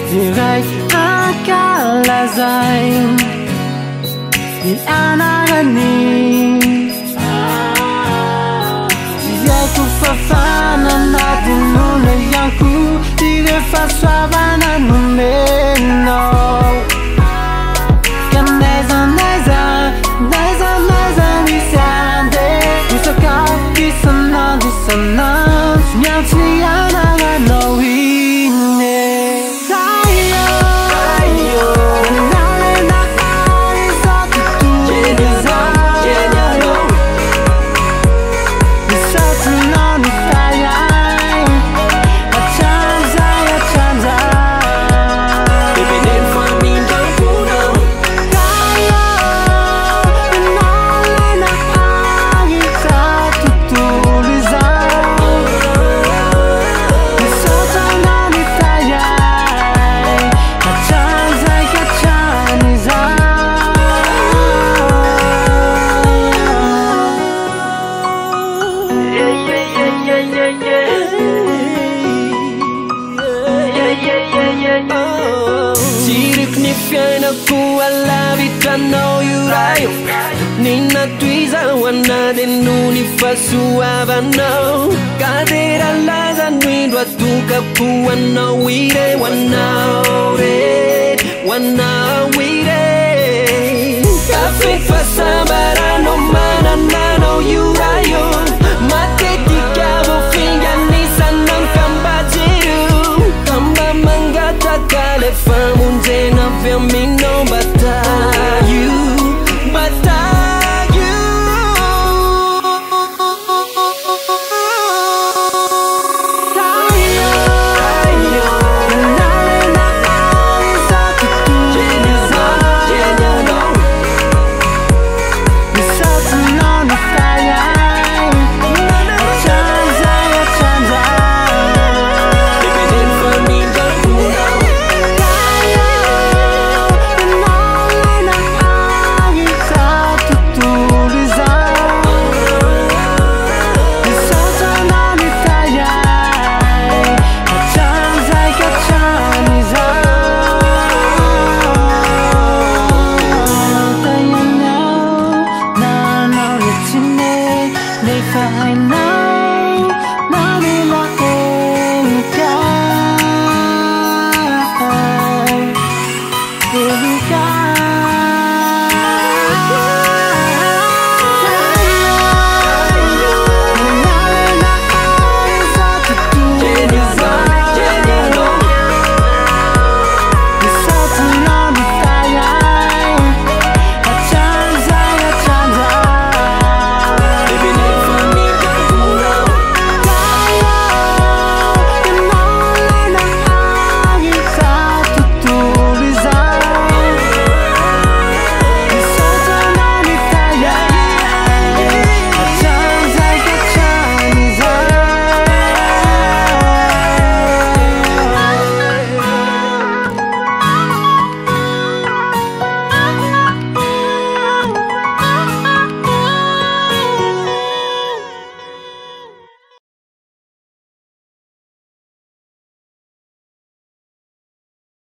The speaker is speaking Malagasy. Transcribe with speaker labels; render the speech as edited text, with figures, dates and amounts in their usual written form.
Speaker 1: Diray akalazay Ni anagani Yaku fafana natin nuna yanku Dire faswabana numeno Kaneza neza Neza neza nisande Usaka kisana nisana Nyatsi anagano ine I know you right Nina tuiza wana denuni fasuava no Kadera laza nuindwa tuka puwa no wire wana ore wana